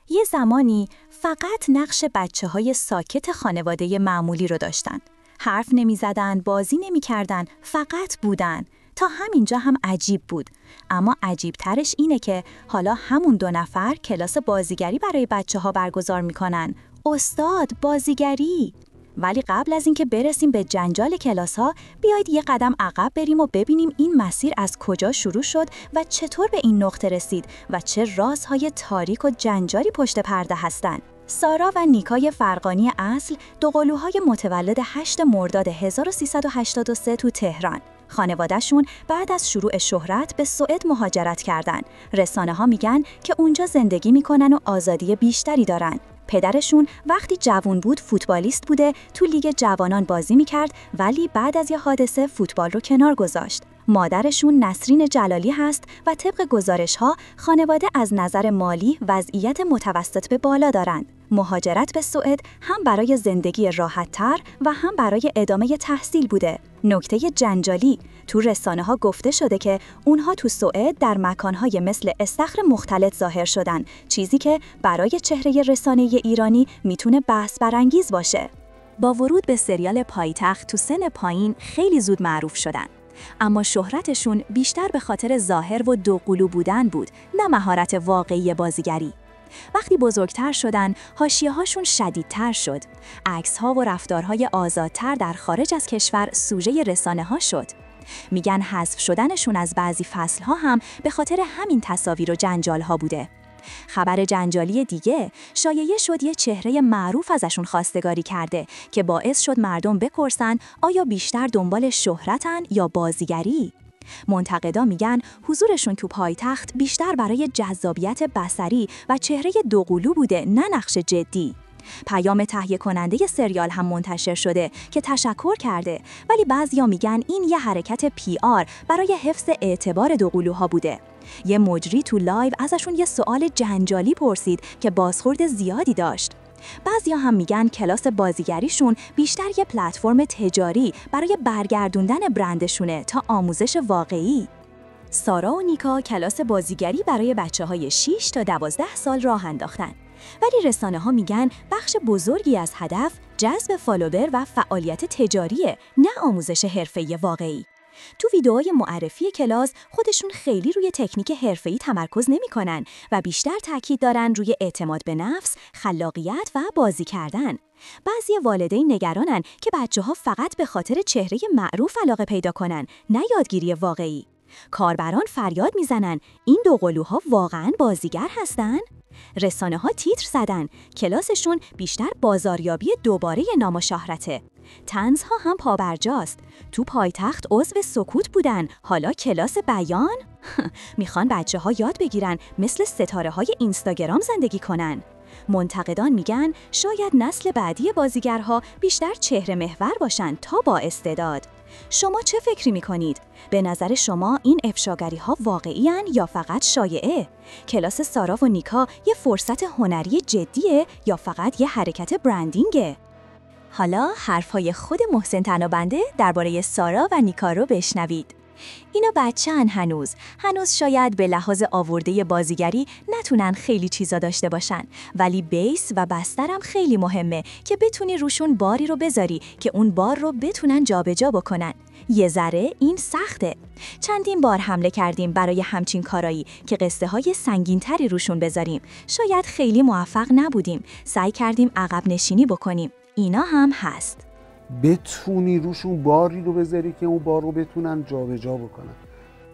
یه زمانی فقط نقش بچه‌های ساکت خانواده معمولی رو داشتن. حرف نمی‌زدن، بازی نمی‌کردن، فقط بودن. تا همینجا هم عجیب بود. اما عجیب ترش اینه که حالا همون 2 نفر کلاس بازیگری برای بچه‌ها برگزار می‌کنن. استاد، بازیگری! ولی قبل از اینکه برسیم به جنجال کلاس‌ها، بیایید یه قدم عقب بریم و ببینیم این مسیر از کجا شروع شد و چطور به این نقطه رسید و چه رازهای تاریک و جنجالی پشت پرده هستن. سارا و نیکای فرقانی اصل، 2 قلوهای متولد 8 مرداد 1383 تو تهران. خانواده‌شون بعد از شروع شهرت به سوئد مهاجرت کردن. رسانه‌ها میگن که اونجا زندگی میکنن و آزادی بیشتری دارن. پدرشون وقتی جوان بود فوتبالیست بوده، تو لیگ جوانان بازی میکرد، ولی بعد از یه حادثه فوتبال رو کنار گذاشت. مادرشون نسرین جلالی هست و طبق گزارش‌ها خانواده از نظر مالی وضعیت متوسط به بالا دارند. مهاجرت به سوئد هم برای زندگی راحت‌تر و هم برای ادامه تحصیل بوده. نکته جنجالی، تو رسانه‌ها گفته شده که اونها تو سوئد در مکان‌های مثل استخر مختلط ظاهر شدن، چیزی که برای چهره رسانه ایرانی میتونه بحث برانگیز باشه. با ورود به سریال پایتخت تو سن پایین خیلی زود معروف شدن. اما شهرتشون بیشتر به خاطر ظاهر و 2 قلو بودن بود، نه مهارت واقعی بازیگری. وقتی بزرگتر شدن، حاشیه‌هاشون شدیدتر شد. عکس‌ها و رفتارهای آزادتر در خارج از کشور سوژه رسانه‌ها شد. میگن حذف شدنشون از بعضی فصل‌ها هم به خاطر همین تصاویر و جنجال‌ها بوده. خبر جنجالی دیگه، شایعه شد یه چهره معروف ازشون خواستگاری کرده که باعث شد مردم بپرسن آیا بیشتر دنبال شهرتن یا بازیگری؟ منتقدا میگن حضورشون تو پایتخت بیشتر برای جذابیت بصری و چهره 2 قلو بوده، نه نقش جدی. پیام تهیه کننده سریال هم منتشر شده که تشکر کرده، ولی بعضیا میگن این یه حرکت PR برای حفظ اعتبار 2 قلوها بوده. یه مجری تو لایو ازشون یه سوال جنجالی پرسید که بازخورد زیادی داشت. بعضیا هم میگن کلاس بازیگریشون بیشتر یه پلتفرم تجاری برای برگردوندن برندشونه تا آموزش واقعی. سارا و نیکا کلاس بازیگری برای بچه‌های 6 تا 12 سال راه انداختن. ولی رسانه‌ها میگن بخش بزرگی از هدف جذب فالوور و فعالیت تجاریه، نه آموزش حرفه‌ای واقعی. تو ویدئوهای معرفی کلاس خودشون خیلی روی تکنیک حرفه‌ای تمرکز نمی‌کنن و بیشتر تاکید دارن روی اعتماد به نفس، خلاقیت و بازی کردن. بعضی والدین نگرانن که بچه‌ها فقط به خاطر چهره معروف علاقه پیدا کنن، نه یادگیری واقعی. کاربران فریاد میزنن این 2 قلوها واقعاً بازیگر هستن؟ رسانه‌ها تیتر زدن کلاسشون بیشتر بازاریابی دوباره نام و شهرته. طنزها هم پابرجاست. تو پایتخت عضو سکوت بودن، حالا کلاس بیان؟ میخوان بچه‌ها یاد بگیرن مثل ستاره‌های اینستاگرام زندگی کنن. منتقدان میگن شاید نسل بعدی بازیگرها بیشتر چهره محور باشن تا با استعداد. شما چه فکری میکنید؟ به نظر شما این افشاگری‌ها واقعی‌اند یا فقط شایعه؟ کلاس سارا و نیکا یه فرصت هنری جدیه یا فقط یه حرکت برندینگه؟ حالا حرفای خود محسن تنابنده درباره سارا و نیکا رو بشنوید. اینا بچه‌ان هنوز شاید به لحاظ آورده بازیگری نتونن خیلی چیزا داشته باشن، ولی بیس و بسترم خیلی مهمه که بتونی روشون باری رو بذاری که اون بار رو بتونن جابجا بکنن. یه ذره این سخته. چندین بار حمله کردیم برای همچین کارایی که قصه های سنگین تری روشون بذاریم. شاید خیلی موفق نبودیم. سعی کردیم عقب نشینی بکنیم. اینا هم هست. بتونی روشون باری رو بذاری که اون بار رو بتونن جابجا بکنن.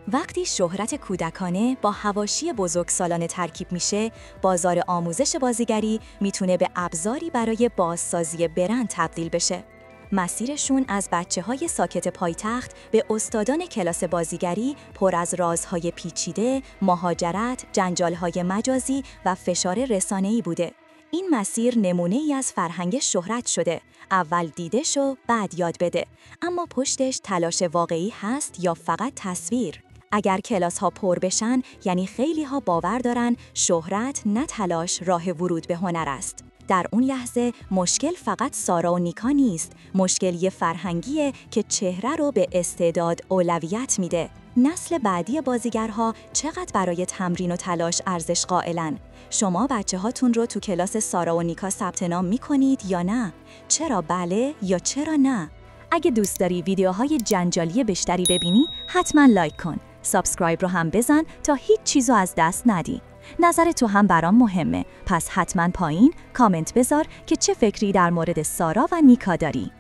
وقتی شهرت کودکانه با حواشی بزرگسالانه ترکیب میشه، بازار آموزش بازیگری میتونه به ابزاری برای بازسازی برند تبدیل بشه. مسیرشون از بچه‌های ساکت پایتخت به استادان کلاس بازیگری پر از رازهای پیچیده، مهاجرت، جنجال‌های مجازی و فشار رسانه‌ای بوده. این مسیر نمونه‌ای از فرهنگ شهرت شده. اول دیده شو، بعد یاد بده. اما پشتش تلاش واقعی هست یا فقط تصویر؟ اگر کلاس‌ها پر بشن، یعنی خیلی‌ها باور دارن شهرت نه تلاش راه ورود به هنر است. در اون لحظه مشکل فقط سارا و نیکا نیست، مشکل یه فرهنگیه که چهره رو به استعداد اولویت میده. نسل بعدی بازیگرها چقدر برای تمرین و تلاش ارزش قائلن؟ شما بچه‌هاتون رو تو کلاس سارا و نیکا ثبت نام می‌کنید یا نه؟ چرا بله یا چرا نه؟ اگه دوست داری ویدیوهای جنجالی بیشتری ببینی، حتما لایک کن. سابسکرایب رو هم بزن تا هیچ چیزو از دست ندی. نظر تو هم برام مهمه، پس حتما پایین کامنت بذار که چه فکری در مورد سارا و نیکا داری.